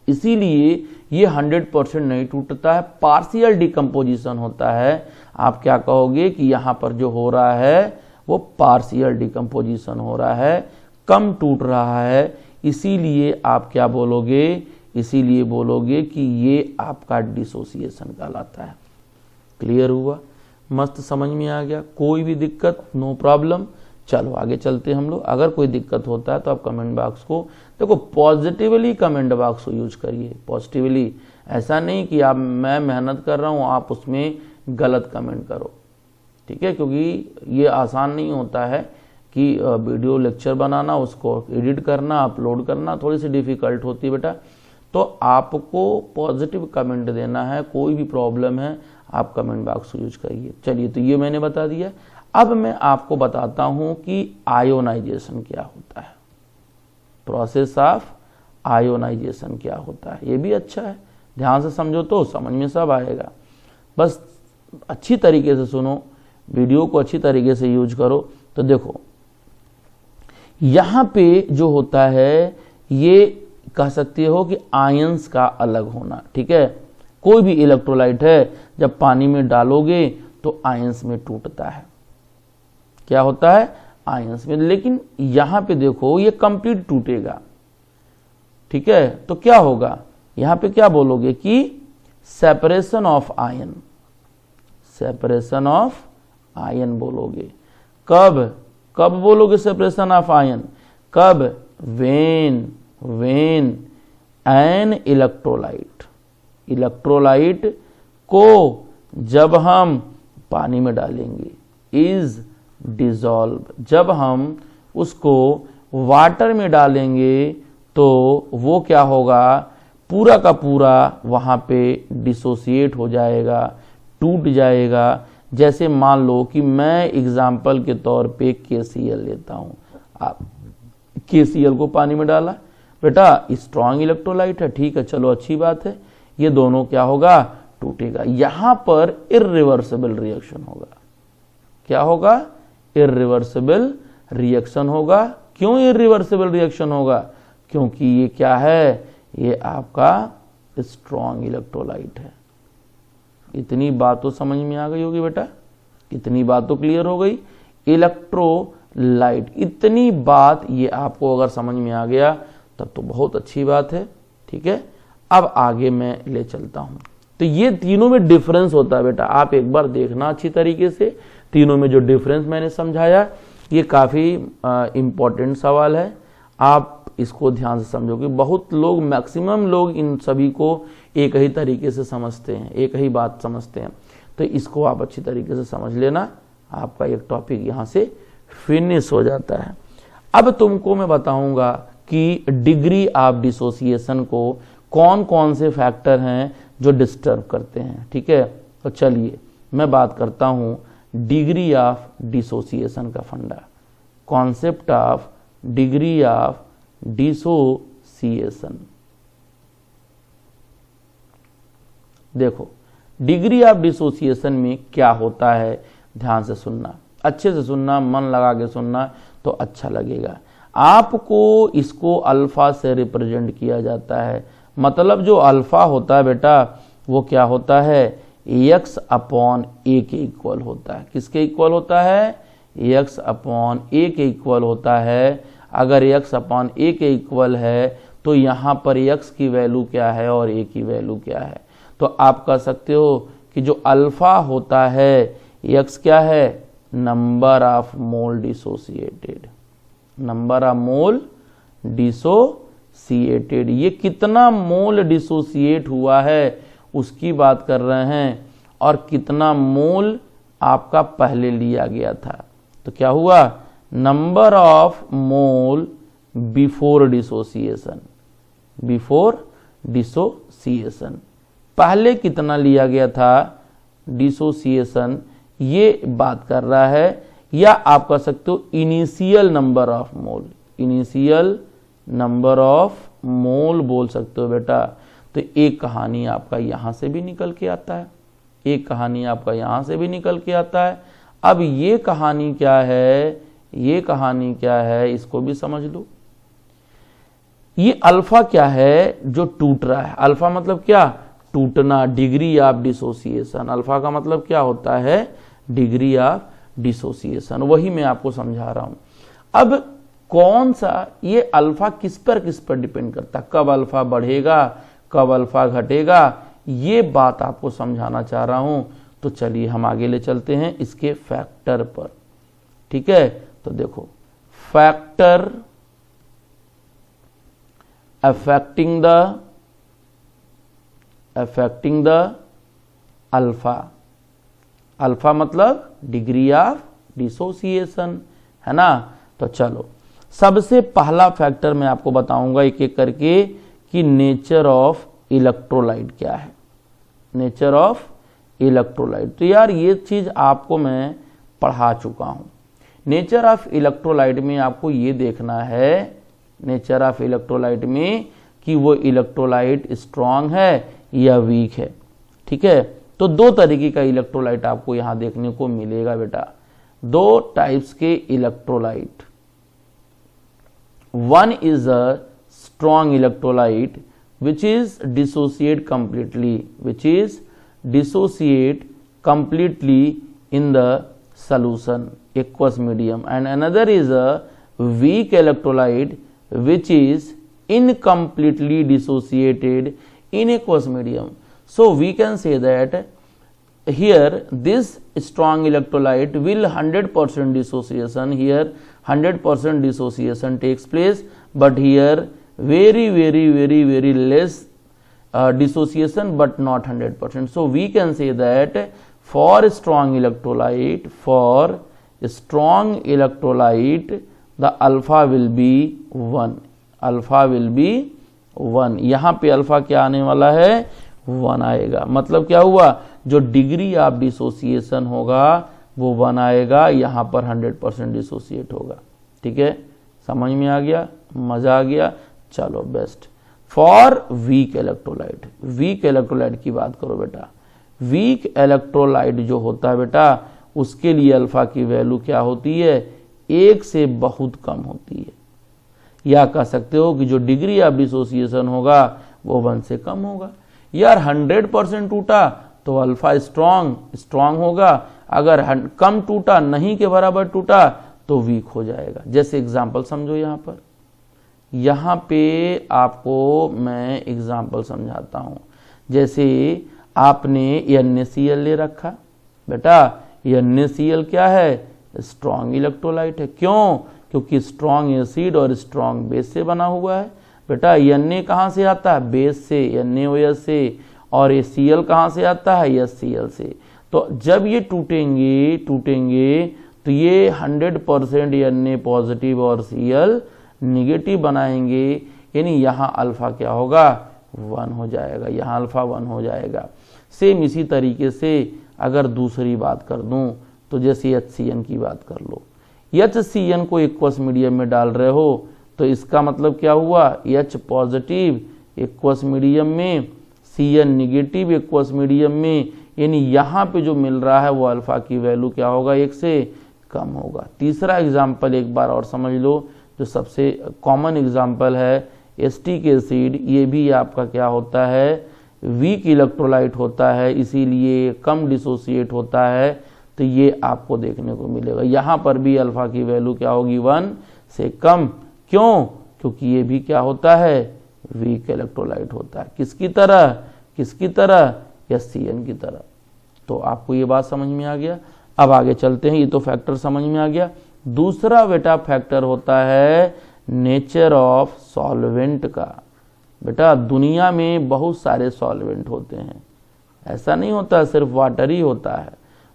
इसीलिए ये 100% नहीं टूटता है, पार्शियल डिकम्पोजिशन होता है। आप क्या कहोगे कि यहां पर जो हो रहा है वो पार्शियल डिकम्पोजिशन हो रहा है, कम टूट रहा है। इसीलिए आप क्या बोलोगे, इसीलिए बोलोगे कि ये आपका डिसोसिएशन कहलाता है। क्लियर हुआ, मस्त समझ में आ गया, कोई भी दिक्कत, नो प्रॉब्लम। चलो आगे चलते हम लोग। अगर कोई दिक्कत होता है तो आप कमेंट बॉक्स को देखो, पॉजिटिवली कमेंट बॉक्स को यूज करिए, पॉजिटिवली। ऐसा नहीं कि आप, मैं मेहनत कर रहा हूं आप उसमें गलत कमेंट करो, ठीक है, क्योंकि ये आसान नहीं होता है कि वीडियो लेक्चर बनाना, उसको एडिट करना, अपलोड करना थोड़ी सी डिफिकल्ट होती है बेटा। तो आपको पॉजिटिव कमेंट देना है, कोई भी प्रॉब्लम है आप कमेंट बॉक्स को यूज करिए। चलिए, तो ये मैंने बता दिया। अब मैं आपको बताता हूं कि आयोनाइजेशन क्या होता है, प्रोसेस ऑफ आयोनाइजेशन क्या होता है। ये भी अच्छा है, ध्यान से समझो तो समझ में सब आएगा। बस अच्छी तरीके से सुनो, वीडियो को अच्छी तरीके से यूज करो। तो देखो यहां पे जो होता है, ये कह सकते हो कि आयंस का अलग होना, ठीक है। कोई भी इलेक्ट्रोलाइट है जब पानी में डालोगे तो आयंस में टूटता है। क्या होता है? आयंस में। लेकिन यहां पे देखो ये कंप्लीट टूटेगा, ठीक है। तो क्या होगा, यहां पे क्या बोलोगे कि separation of ion, separation of ion बोलोगे। कब कब बोलोगे सेपरेशन ऑफ आयन? कब? वेन एन इलेक्ट्रोलाइट, इलेक्ट्रोलाइट को जब हम पानी में डालेंगे, इज डिसॉल्व, जब हम उसको वाटर में डालेंगे तो वो क्या होगा, पूरा का पूरा वहां पे डिसोसिएट हो जाएगा, टूट जाएगा। जैसे मान लो कि मैं एग्जाम्पल के तौर पे KCl लेता हूं, आप KCl को पानी में डाला, बेटा स्ट्रॉन्ग इलेक्ट्रोलाइट है, ठीक है, चलो अच्छी बात है, ये दोनों क्या होगा, टूटेगा। यहां पर इर्रिवर्सिबल रिएक्शन होगा। क्या होगा? इर्रिवर्सिबल रिएक्शन होगा। क्यों इर्रिवर्सिबल रिएक्शन होगा? क्योंकि ये क्या है, ये आपका स्ट्रॉन्ग इलेक्ट्रोलाइट है। इतनी बात तो समझ में आ गई होगी बेटा, इतनी बात तो क्लियर हो गई। इलेक्ट्रोलाइट, इतनी बात ये आपको अगर समझ में आ गया तब तो बहुत अच्छी बात है, ठीक है। अब आगे मैं ले चलता हूं। तो ये तीनों में डिफरेंस होता है बेटा, आप एक बार देखना अच्छी तरीके से। तीनों में जो डिफरेंस मैंने समझाया, ये काफी इंपॉर्टेंट सवाल है, आप इसको ध्यान से समझोगे। बहुत लोग, मैक्सिमम लोग इन सभी को एक ही तरीके से समझते हैं, एक ही बात समझते हैं। तो इसको आप अच्छी तरीके से समझ लेना, आपका एक टॉपिक यहां से फिनिश हो जाता है। अब तुमको मैं बताऊंगा कि डिग्री ऑफ डिसोसिएशन को कौन कौन से फैक्टर हैं जो डिस्टर्ब करते हैं, ठीक है। तो चलिए मैं बात करता हूं डिग्री ऑफ डिसोसिएशन का फंडा, concept of degree of dissociation. देखो डिग्री ऑफ डिसोसिएशन में क्या होता है, ध्यान से सुनना, अच्छे से सुनना, मन लगा के सुनना तो अच्छा लगेगा आपको। इसको अल्फा से रिप्रेजेंट किया जाता है। मतलब जो अल्फा होता है बेटा, वो क्या होता है, x/a के इक्वल होता है। किसके इक्वल होता है? x/a के इक्वल होता है। अगर x/a के इक्वल है तो यहां पर x की वैल्यू क्या है और a की वैल्यू क्या है। तो आप कह सकते हो कि जो अल्फा होता है, x क्या है, number of mole dissociated, number of mole dissociated, ये कितना मोल डिसोसिएट हुआ है उसकी बात कर रहे हैं, और कितना मोल आपका पहले लिया गया था। तो क्या हुआ, number of mole before dissociation, before dissociation, पहले कितना लिया गया था डिसोसिएशन, ये बात कर रहा है। या आप कह सकते हो initial number of mole, initial number of mole बोल सकते हो बेटा। तो एक कहानी आपका यहां से भी निकल के आता है, एक कहानी आपका यहां से भी निकल के आता है। अब ये कहानी क्या है, ये कहानी क्या है, इसको भी समझ लो। ये अल्फा क्या है जो टूट रहा है, अल्फा मतलब क्या, टूटना, डिग्री ऑफ डिसोसिएशन। अल्फा का मतलब क्या होता है, डिग्री ऑफ डिसोसिएशन, वही मैं आपको समझा रहा हूं। अब कौन सा, ये अल्फा किस पर डिपेंड करता है, कब अल्फा बढ़ेगा, कब अल्फा घटेगा, ये बात आपको समझाना चाह रहा हूं। तो चलिए हम आगे ले चलते हैं इसके फैक्टर पर, ठीक है। तो देखो factor affecting the alpha, alpha मतलब डिग्री ऑफ डिसोसिएशन, है ना। तो चलो सबसे पहला फैक्टर मैं आपको बताऊंगा एक एक करके कि नेचर ऑफ इलेक्ट्रोलाइट क्या है, नेचर ऑफ इलेक्ट्रोलाइट। तो यार ये चीज आपको मैं पढ़ा चुका हूं। नेचर ऑफ इलेक्ट्रोलाइट में आपको ये देखना है, नेचर ऑफ इलेक्ट्रोलाइट में कि वो इलेक्ट्रोलाइट स्ट्रांग है या वीक है, ठीक है। तो दो तरीके का इलेक्ट्रोलाइट आपको यहां देखने को मिलेगा बेटा, दो टाइप्स के electrolyte. One is a strong electrolyte, which is dissociate completely in the solution aqueous medium, and another is a weak electrolyte which is incompletely dissociated in aqueous medium. So we can say that here this strong electrolyte will 100% dissociation, here 100% dissociation takes place, but here very less dissociation, but not 100%. So we can say that for a strong electrolyte, the alpha will be 1, यहाँ पे alpha क्या आने वाला है, 1 आएगा। मतलब क्या हुआ, जो डिग्री ऑफ डिसोसिएशन होगा वो 1 आएगा, यहाँ पर 100% डिसोसिएट होगा। ठीक है, समझ में आ गया, मजा आ गया। चलो बेस्ट। फॉर वीक इलेक्ट्रोलाइट की बात करो बेटा। वीक इलेक्ट्रोलाइट जो होता है बेटा, उसके लिए अल्फा की वैल्यू क्या होती है, 1 से बहुत कम होती है, या कह सकते हो कि जो डिग्री ऑफ डिसोसिएशन होगा वो 1 से कम होगा। यार 100% टूटा तो अल्फा स्ट्रांग होगा, अगर कम टूटा, नहीं के बराबर टूटा तो वीक हो जाएगा। जैसे एग्जांपल समझो, यहाँ पे आपको मैं एग्जांपल समझाता हूँ। जैसे आपने NaCl ले रखा बेटा, NaCl क्या है, स्ट्रॉन्ग इलेक्ट्रोलाइट है। क्यों, क्योंकि स्ट्रॉन्ग एसिड और स्ट्रॉन्ग बेस से बना हुआ है। बेटा Na कहाँ से आता है, बेस से, NaOH से, और Cl कहाँ से आता है, HCl से। तो जब ये टूटेंगे तो ये 100% Na पॉजिटिव और Cl निगेटिव बनाएंगे, यानी यहाँ अल्फा क्या होगा, 1 हो जाएगा, यहाँ अल्फा 1 हो जाएगा। सेम इसी तरीके से अगर दूसरी बात कर दूं तो जैसे HCN की बात कर लो। HCN को एक्वस मीडियम में डाल रहे हो तो इसका मतलब क्या हुआ, H पॉजिटिव एक्वस मीडियम में, Cn निगेटिव एक्वस मीडियम में, यानी यहाँ पे जो मिल रहा है वो अल्फा की वैल्यू क्या होगा, 1 से कम होगा। तीसरा एग्जाम्पल एक बार और समझ लो, जो सबसे कॉमन एग्जाम्पल है एसिटिक एसिड। ये भी आपका क्या होता है, वीक इलेक्ट्रोलाइट होता है, इसीलिए कम डिसोसिएट होता है। तो ये आपको देखने को मिलेगा, यहाँ पर भी अल्फा की वैल्यू क्या होगी, 1 से कम। क्यों, क्योंकि ये भी क्या होता है, वीक इलेक्ट्रोलाइट होता है। किसकी तरह, HCN की तरह। तो आपको ये बात समझ में आ गया। अब आगे चलते हैं, ये तो फैक्टर समझ में आ गया। दूसरा बेटा फैक्टर होता है नेचर ऑफ सॉल्वेंट का। बेटा दुनिया में बहुत सारे सॉल्वेंट होते हैं, ऐसा नहीं होता सिर्फ वाटर ही होता है,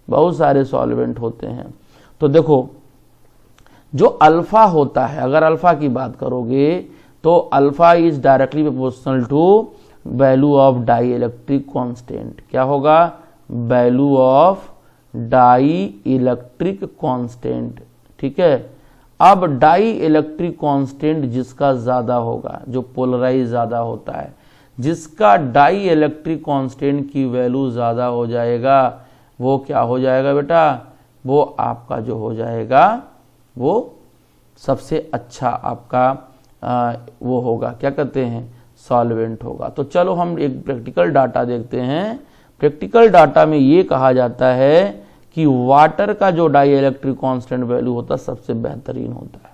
बहुत सारे सॉल्वेंट होते हैं। तो देखो, जो अल्फा होता है, अगर अल्फा की बात करोगे तो alpha is directly proportional to value of dielectric constant. क्या होगा, value of dielectric constant. ठीक है, अब डाई इलेक्ट्रिक कांस्टेंट जिसका ज्यादा होगा, जो पोलराइज ज्यादा होता है, जिसका डाई इलेक्ट्रिक कांस्टेंट की वैल्यू ज्यादा हो जाएगा, वो क्या हो जाएगा बेटा, वो आपका जो हो जाएगा वो सबसे अच्छा आपका वो होगा, क्या कहते हैं, सॉल्वेंट होगा। तो चलो हम एक प्रैक्टिकल डाटा देखते हैं। प्रैक्टिकल डाटा में ये कहा जाता है कि वाटर का जो डाई इलेक्ट्रिक कांस्टेंट वैल्यू होता है सबसे बेहतरीन होता है।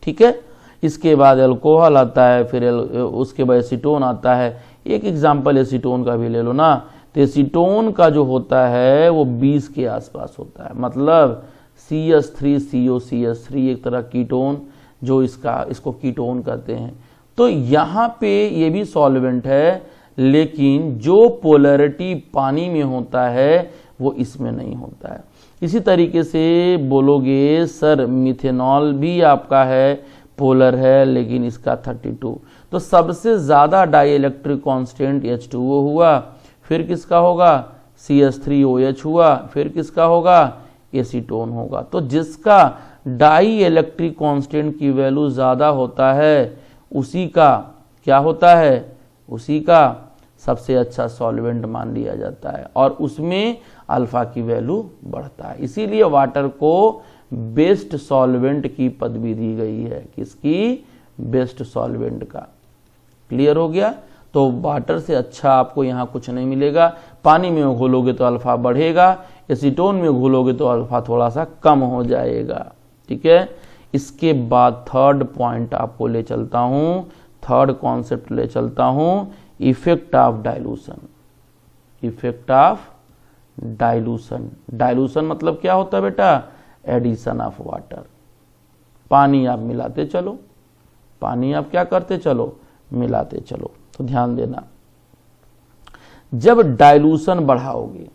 ठीक है, इसके बाद अल्कोहल आता है, फिर उसके बाद एसीटोन आता है। एक एग्जांपल एसीटोन का भी ले लो ना, तो एसीटोन का जो होता है वो 20 के आसपास होता है। मतलब CH3COCH3 एक तरह कीटोन, जो इसको कीटोन कहते हैं। तो यहाँ पे ये भी सॉल्वेंट है, लेकिन जो पोलैरिटी पानी में होता है वो इसमें नहीं होता है। इसी तरीके से बोलोगे सर मिथेनॉल भी आपका है, पोलर है, लेकिन इसका 32। तो सबसे ज्यादा डाई इलेक्ट्रिक कांस्टेंट H2O हुआ, फिर किसका होगा, CH3OH हुआ, फिर किसका होगा, एसीटोन होगा। तो जिसका डाई इलेक्ट्रिक कांस्टेंट की वैल्यू ज्यादा होता है उसी का क्या होता है, उसी का सबसे अच्छा सॉल्वेंट मान लिया जाता है, और उसमें अल्फा की वैल्यू बढ़ता है। इसीलिए वाटर को बेस्ट सॉल्वेंट की पदवी दी गई है। किसकी, बेस्ट सॉल्वेंट का। क्लियर हो गया। तो वाटर से अच्छा आपको यहाँ कुछ नहीं मिलेगा। पानी में घोलोगे तो अल्फा बढ़ेगा, एसीटोन में घोलोगे तो अल्फा थोड़ा सा कम हो जाएगा। ठीक है, इसके बाद थर्ड पॉइंट आपको ले चलता हूं, थर्ड कॉन्सेप्ट ले चलता हूं, effect of dilution. Effect of dilution, dilution मतलब क्या होता है बेटा? Addition of water. पानी आप मिलाते चलो, पानी आप क्या करते चलो? मिलाते चलो। तो ध्यान देना, जब डाइल्यूशन बढ़ाओगे,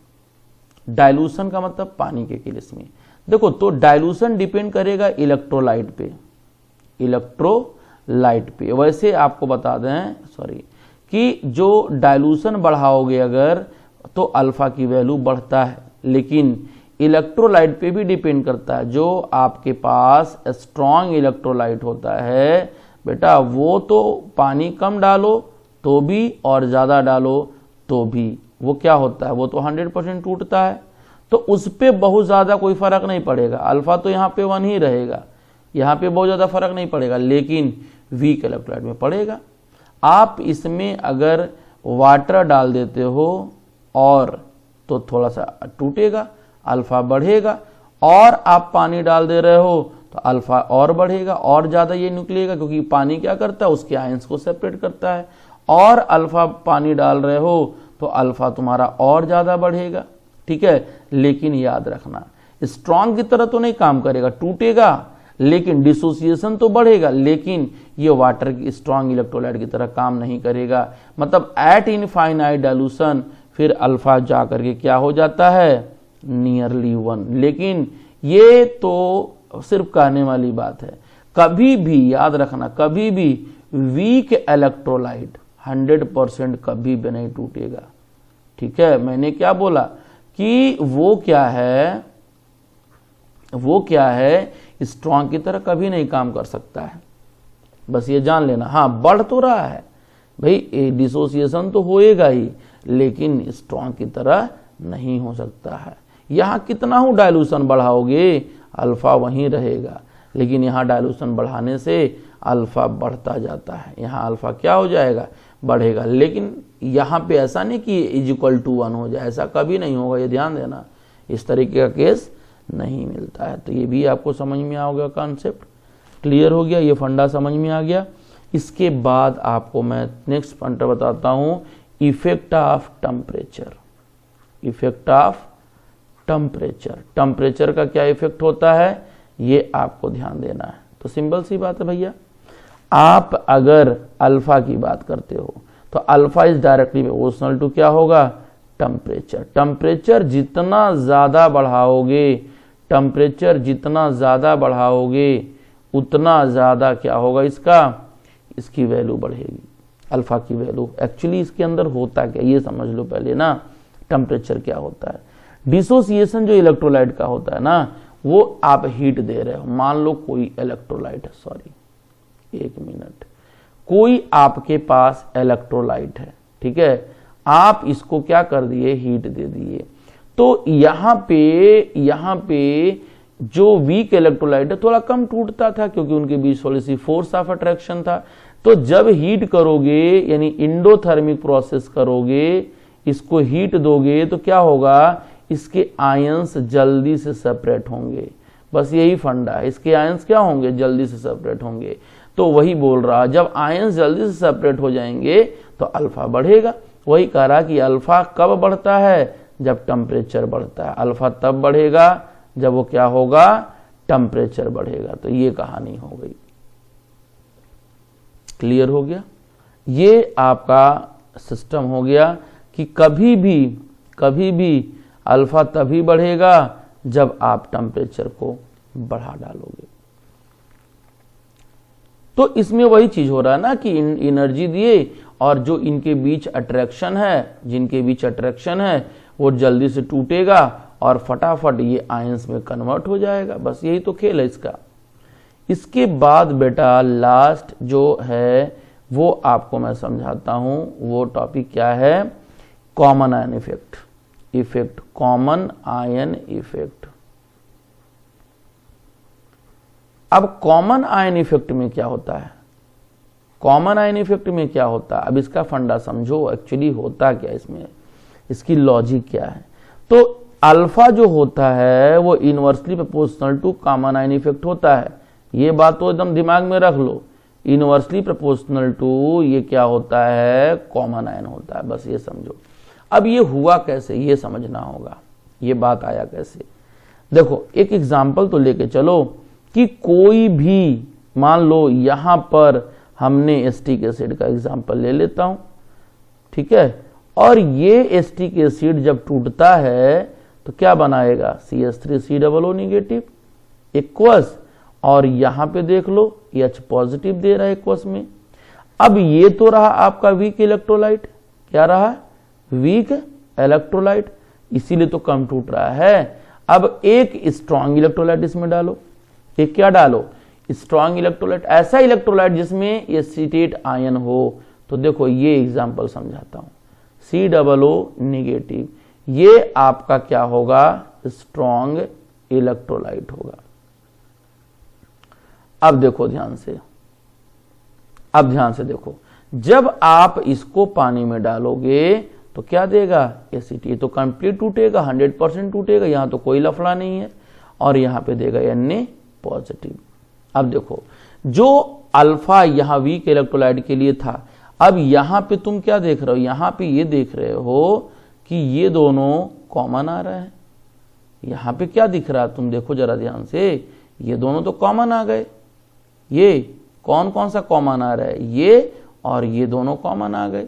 डाइल्यूशन का मतलब पानी के केस में देखो, तो डाइल्यूशन डिपेंड करेगा इलेक्ट्रोलाइट पे, इलेक्ट्रोलाइट पे। वैसे आपको बता दें कि जो डाइल्यूशन बढ़ाओगे अगर, तो अल्फा की वैल्यू बढ़ता है, लेकिन इलेक्ट्रोलाइट पे भी डिपेंड करता है। जो आपके पास स्ट्रॉन्ग इलेक्ट्रोलाइट होता है बेटा, वो तो पानी कम डालो तो भी और ज़्यादा डालो तो भी वो क्या होता है? वो तो 100% टूटता है। तो उस पर बहुत ज़्यादा कोई फर्क नहीं पड़ेगा, अल्फा तो यहाँ पे 1 ही रहेगा, यहाँ पे बहुत ज़्यादा फर्क नहीं पड़ेगा, लेकिन वीक इलेक्ट्रोलाइट में पड़ेगा। आप इसमें अगर वाटर डाल देते हो और तो थोड़ा सा टूटेगा, अल्फा बढ़ेगा, और आप पानी डाल दे रहे हो तो अल्फा और बढ़ेगा और ज़्यादा ये निकलेगा, क्योंकि पानी क्या करता है? उसके आयंस को सेपरेट करता है। और अल्फा पानी डाल रहे हो तो अल्फा तुम्हारा और ज़्यादा बढ़ेगा। ठीक है, लेकिन याद रखना, स्ट्रॉन्ग की तरह तो नहीं काम करेगा, टूटेगा, लेकिन डिसोसिएशन तो बढ़ेगा, लेकिन ये वाटर की स्ट्रॉन्ग इलेक्ट्रोलाइट की तरह काम नहीं करेगा। मतलब एट इनफाइनाइट डाइल्यूशन फिर अल्फा जा करके क्या हो जाता है? नियरली 1। लेकिन ये तो सिर्फ कहने वाली बात है। कभी भी याद रखना, कभी भी वीक इलेक्ट्रोलाइट 100% कभी भी नहीं टूटेगा। ठीक है, मैंने क्या बोला कि वो क्या है स्ट्रॉन्ग की तरह कभी नहीं काम कर सकता है, बस ये जान लेना। हाँ, बढ़ तो रहा है भाई, डिसोसिएशन तो होएगा ही, लेकिन स्ट्रॉन्ग की तरह नहीं हो सकता है। यहाँ कितना हो डाइल्यूशन बढ़ाओगे, अल्फा वहीं रहेगा, लेकिन यहाँ डाइल्यूशन बढ़ाने से अल्फा बढ़ता जाता है। यहाँ अल्फा क्या हो जाएगा? बढ़ेगा। लेकिन यहाँ पे ऐसा नहीं कि =1 हो जाए, ऐसा कभी नहीं होगा, ये ध्यान देना। इस तरीके का केस नहीं मिलता है। तो ये भी आपको समझ में आ गया, कॉन्सेप्ट क्लियर हो गया, ये फंडा समझ में आ गया। इसके बाद आपको मैं नेक्स्ट फंडा बताता हूँ, effect of temperature. Effect of temperature, temperature का क्या इफेक्ट होता है ये आपको ध्यान देना है। तो सिंपल सी बात है भैया, आप अगर अल्फा की बात करते हो तो alpha is directly proportional to क्या होगा? टेम्परेचर। टेम्परेचर जितना ज्यादा बढ़ाओगे, टेम्परेचर जितना ज्यादा बढ़ाओगे उतना ज्यादा क्या होगा? इसकी वैल्यू बढ़ेगी, अल्फा की वैल्यू। एक्चुअली इसके अंदर होता क्या ये समझ लो पहले ना, टेम्परेचर क्या होता है। डिसोसिएशन जो इलेक्ट्रोलाइट का होता है ना, वो आप हीट दे रहे हो, मान लो कोई इलेक्ट्रोलाइट है, एक मिनट, कोई आपके पास इलेक्ट्रोलाइट है, ठीक है, आप इसको क्या कर दिए? हीट दे दिए। तो यहाँ पे जो वीक इलेक्ट्रोलाइट है थोड़ा कम टूटता था, क्योंकि उनके बीच थोड़ी सी फोर्स ऑफ अट्रैक्शन था। तो जब हीट करोगे, यानी इंडोथर्मिक प्रोसेस करोगे, इसको हीट दोगे, तो क्या होगा? इसके आयंस जल्दी से सेपरेट होंगे। बस यही फंडा है, इसके आयंस क्या होंगे? जल्दी से सेपरेट होंगे। तो वही बोल रहा, जब आयंस जल्दी से सेपरेट हो जाएंगे तो अल्फा बढ़ेगा। वही कह रहा कि अल्फा कब बढ़ता है? जब टेम्परेचर बढ़ता है। अल्फा तब बढ़ेगा जब वो क्या होगा? टेम्परेचर बढ़ेगा। तो ये कहानी हो गई, क्लियर हो गया। ये आपका सिस्टम हो गया कि कभी भी अल्फा तभी बढ़ेगा जब आप टेम्परेचर को बढ़ा डालोगे। तो इसमें वही चीज हो रहा है ना कि एनर्जी दिए और जो इनके बीच अट्रैक्शन है, जिनके बीच अट्रैक्शन है, वो जल्दी से टूटेगा और फटाफट ये आयंस में कन्वर्ट हो जाएगा। बस यही तो खेल है इसका। इसके बाद बेटा लास्ट जो है वो आपको मैं समझाता हूं। वो टॉपिक क्या है? Common ion effect, common ion effect. अब कॉमन आयन इफेक्ट में क्या होता है? कॉमन आयन इफेक्ट में क्या होता है, अब इसका फंडा समझो, एक्चुअली होता क्या इसमें, इसकी लॉजिक क्या है। तो अल्फा जो होता है वो inversely proportional to common ion effect होता है, ये बात तो एकदम दिमाग में रख लो, इनवर्सली प्रोपोर्शनल टू ये क्या होता है, कॉमन आयन होता है, बस ये समझो। अब ये हुआ कैसे ये समझना होगा, ये बात आया कैसे। देखो एक एग्जाम्पल तो लेके चलो कि कोई भी मान लो यहां पर हमने एसिटिक एसिड का एग्जाम्पल ले लेता हूं, ठीक है, और ये एसिटिक एसिड जब टूटता है तो क्या बनाएगा, CH3COO निगेटिव एक्वस, और यहां पे देख लो H पॉजिटिव दे रहा है एक्वस में। अब ये तो रहा आपका वीक इलेक्ट्रोलाइट, क्या रहा, वीक इलेक्ट्रोलाइट, इसीलिए तो कम टूट रहा है। अब एक स्ट्रॉन्ग इलेक्ट्रोलाइट इसमें डालो, एक क्या डालो, स्ट्रॉन्ग इलेक्ट्रोलाइट, ऐसा इलेक्ट्रोलाइट जिसमें एसीटेट आयन हो। तो देखो ये एग्जांपल समझाता हूं, COO निगेटिव, ये आपका क्या होगा, स्ट्रॉन्ग इलेक्ट्रोलाइट होगा। अब देखो ध्यान से, अब ध्यान से देखो, जब आप इसको पानी में डालोगे तो क्या देगा, एसिड, ये तो कंप्लीट टूटेगा, 100% टूटेगा, यहां तो कोई लफड़ा नहीं है, और यहां पे देगा Na पॉजिटिव। अब देखो जो अल्फा यहां वीक इलेक्ट्रोलाइट के लिए था, अब यहां पे तुम क्या देख रहे हो, यहां पे ये देख रहे हो कि ये दोनों कॉमन आ रहे हैं। यहां पे क्या दिख रहा है, तुम देखो जरा ध्यान से, ये दोनों तो कॉमन आ गए, ये कौन कौन सा कॉमन आ रहा है, ये और ये दोनों कॉमन आ गए।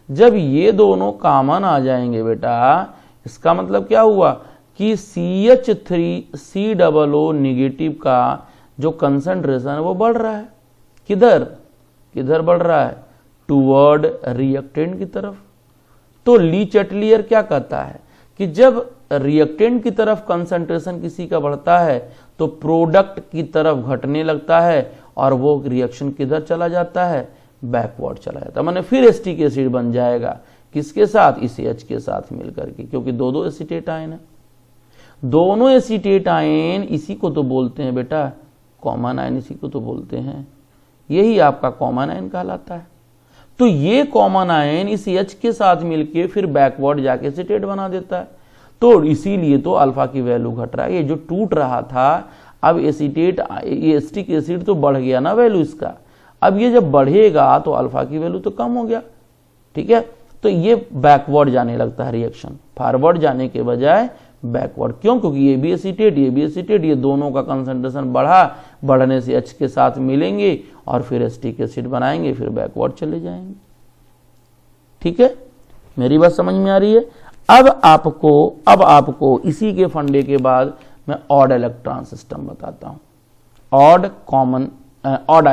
जब ये दोनों कॉमन आ जाएंगे बेटा, इसका मतलब क्या हुआ कि CH3COO निगेटिव का जो कंसंट्रेशन है वो बढ़ रहा है, किधर किधर बढ़ रहा है, टुवर्ड रिएक्टेंट की तरफ। तो ली चैटलियर क्या कहता है कि जब रिएक्टेंट की तरफ कंसंट्रेशन किसी का बढ़ता है तो प्रोडक्ट की तरफ घटने लगता है, और वो रिएक्शन किधर चला जाता है, बैकवर्ड चला जाता है, माने फिर एसिटिक एसिड बन जाएगा, किसके साथ, इस H के साथ मिलकर के, क्योंकि दो दो एसीटेट आयन है, दोनों एसीटेट आयन, इसी को तो बोलते हैं बेटा कॉमन आयन, इसी को तो बोलते हैं, यही आपका कॉमन आयन कहलाता है। तो ये कॉमन आयन इस H के साथ मिलके फिर बैकवर्ड जाके एसीटेट बना देता है, तो इसीलिए तो अल्फा की वैल्यू घट रहा है। ये जो टूट रहा था, अब एसीटेट, एसिटिक एसिड तो बढ़ गया ना वैल्यू इसका, अब ये जब बढ़ेगा तो अल्फा की वैल्यू तो कम हो गया, ठीक है, तो ये बैकवर्ड जाने लगता है रिएक्शन, फॉरवर्ड जाने के बजाय बैकवर्ड। क्यों, क्योंकि ये भी एसीटेट, ये भी एसीटेट, ये दोनों का कंसंट्रेशन बढ़ा, बढ़ने से H के साथ मिलेंगे और फिर एसिटिक एसिड बनाएंगे, फिर बैकवर्ड चले जाएंगे। ठीक है, मेरी बात समझ में आ रही है। अब आपको इसी के फंडे के बाद मैं ऑड इलेक्ट्रॉन सिस्टम बताता हूं, ऑड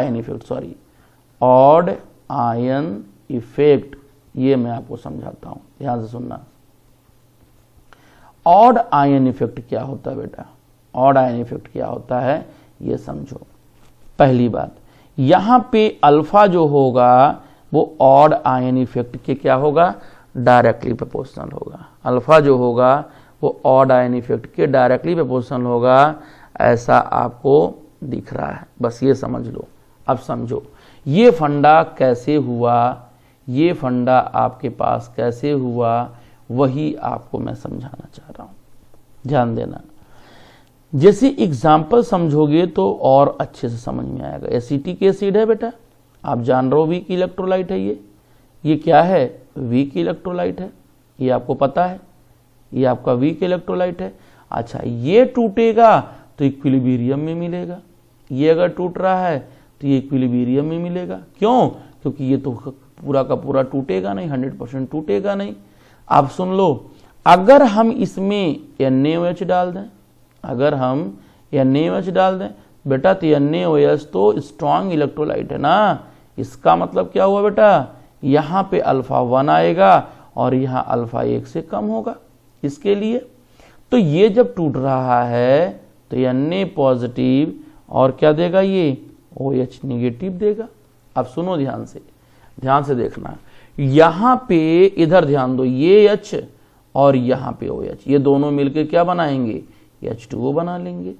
आयन इफेक्ट, ये मैं आपको समझाता हूं, ध्यान से सुनना। ऑड आयन इफेक्ट क्या होता है बेटा, ऑड आयन इफेक्ट क्या होता है ये समझो। पहली बात, यहां पे अल्फा जो होगा वो ऑड आयन इफेक्ट के क्या होगा, डायरेक्टली प्रोपोर्शनल होगा। अल्फा जो होगा वो ऑड आयन इफेक्ट के डायरेक्टली प्रोपोर्शनल होगा, ऐसा आपको दिख रहा है, बस ये समझ लो। अब समझो ये फंडा कैसे हुआ, ये फंडा आपके पास कैसे हुआ, वही आपको मैं समझाना चाह रहा हूं, ध्यान देना। जैसे एग्जाम्पल समझोगे तो और अच्छे से समझ में आएगा। एसिटिक एसिड है बेटा, आप जान रहे हो वीक इलेक्ट्रोलाइट है, ये क्या है, वीक इलेक्ट्रोलाइट है, ये आपको पता है, ये आपका वीक इलेक्ट्रोलाइट है। अच्छा, ये टूटेगा तो इक्विलिब्रियम में मिलेगा, ये अगर टूट रहा है तो ये इक्विलिब्रियम में मिलेगा। क्यों, क्योंकि ये तो पूरा का पूरा टूटेगा नहीं, 100% टूटेगा नहीं। आप सुन लो, अगर हम इसमें NaOH डाल दें, अगर हम NaOH डाल दें बेटा, तो NaOH तो स्ट्रॉन्ग इलेक्ट्रोलाइट है ना, इसका मतलब क्या हुआ बेटा, यहां पे अल्फा 1 आएगा और यहां अल्फा 1 से कम होगा इसके लिए। तो ये जब टूट रहा है तो Na पॉजिटिव और क्या देगा, ये OH निगेटिव देगा। अब सुनो ध्यान से देखना, यहां पे इधर ध्यान दो, ये H और यहां पे OH, ये दोनों मिलकर क्या बनाएंगे, H2O बना लेंगे,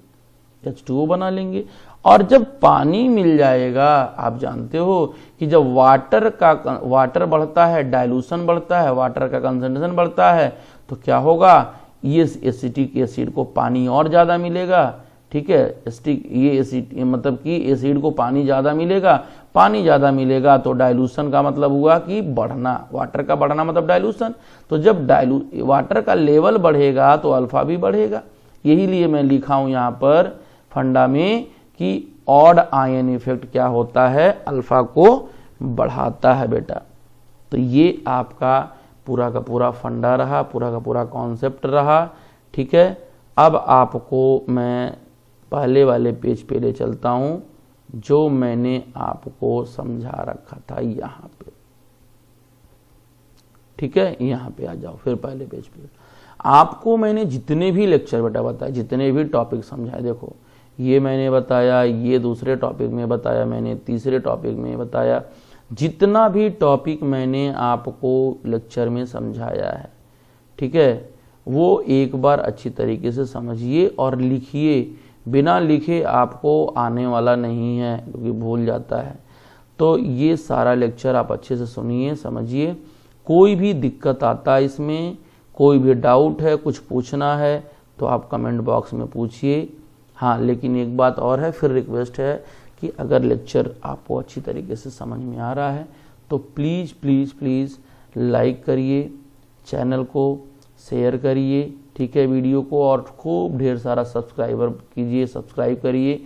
H2O बना लेंगे। और जब पानी मिल जाएगा, आप जानते हो कि जब वाटर बढ़ता है, डाइल्यूशन बढ़ता है, वाटर का कंसंट्रेशन बढ़ता है, तो क्या होगा, ये एसिटिक एसिड को पानी और ज़्यादा मिलेगा। ठीक है, ये एसिड मतलब कि एसिड को पानी ज़्यादा मिलेगा, पानी ज़्यादा मिलेगा तो डाइल्यूशन का मतलब हुआ कि बढ़ना, वाटर का बढ़ना मतलब डाइल्यूशन। तो जब वाटर का लेवल बढ़ेगा तो अल्फा भी बढ़ेगा। यही लिए मैं लिखा हूँ यहाँ पर फंडा में कि ऑड आयन इफेक्ट क्या होता है, अल्फा को बढ़ाता है बेटा। तो ये आपका पूरा का पूरा फंडा रहा, पूरा का पूरा कॉन्सेप्ट रहा। ठीक है, अब आपको मैं पहले वाले पेज पे ले चलता हूँ जो मैंने आपको समझा रखा था यहाँ पे। ठीक है, यहाँ पे आ जाओ फिर पहले पेज पे। आपको मैंने जितने भी लेक्चर बेटा बताए, जितने भी टॉपिक समझाए, देखो ये मैंने बताया, ये दूसरे टॉपिक में बताया मैंने, तीसरे टॉपिक में बताया, जितना भी टॉपिक मैंने आपको लेक्चर में समझाया है, ठीक है, वो एक बार अच्छी तरीके से समझिए और लिखिए। बिना लिखे आपको आने वाला नहीं है, क्योंकि भूल जाता है। तो ये सारा लेक्चर आप अच्छे से सुनिए, समझिए। कोई भी दिक्कत आता है इसमें, कोई भी डाउट है, कुछ पूछना है तो आप कमेंट बॉक्स में पूछिए। हाँ, लेकिन एक बात और है, फिर रिक्वेस्ट है कि अगर लेक्चर आपको अच्छी तरीके से समझ में आ रहा है तो प्लीज़ प्लीज़ प्लीज़ लाइक करिए, चैनल को शेयर करिए, ठीक है, वीडियो को, और खूब ढेर सारा सब्सक्राइबर कीजिए, सब्सक्राइब करिए।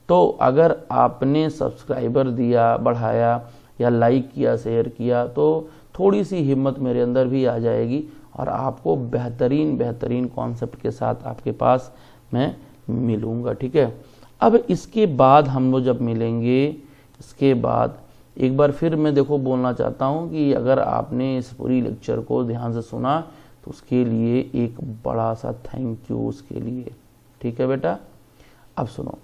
तो अगर आपने सब्सक्राइबर दिया, बढ़ाया, या लाइक किया, शेयर किया, तो थोड़ी सी हिम्मत मेरे अंदर भी आ जाएगी और आपको बेहतरीन बेहतरीन कॉन्सेप्ट के साथ आपके पास मैं मिलूँगा। ठीक है, अब इसके बाद हम लोग जब मिलेंगे, इसके बाद एक बार फिर मैं देखो बोलना चाहता हूँ कि अगर आपने इस पूरी लेक्चर को ध्यान से सुना तो उसके लिए एक बड़ा सा थैंक यू उसके लिए। ठीक है बेटा, अब सुनो,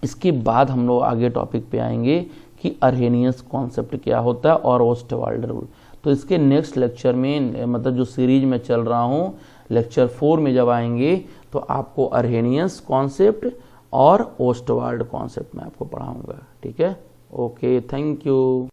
इसके बाद हम लोग आगे टॉपिक पे आएंगे कि अर्हेनियस कॉन्सेप्ट क्या होता है और ओस्टवाल्ड रूल। तो इसके नेक्स्ट लेक्चर में, मतलब जो सीरीज में चल रहा हूँ, लेक्चर 4 में जब आएंगे तो आपको अर्हेनियस कॉन्सेप्ट और ओस्टवाल्ड कॉन्सेप्ट में आपको पढ़ाऊंगा। ठीक है, ओके, थैंक यू।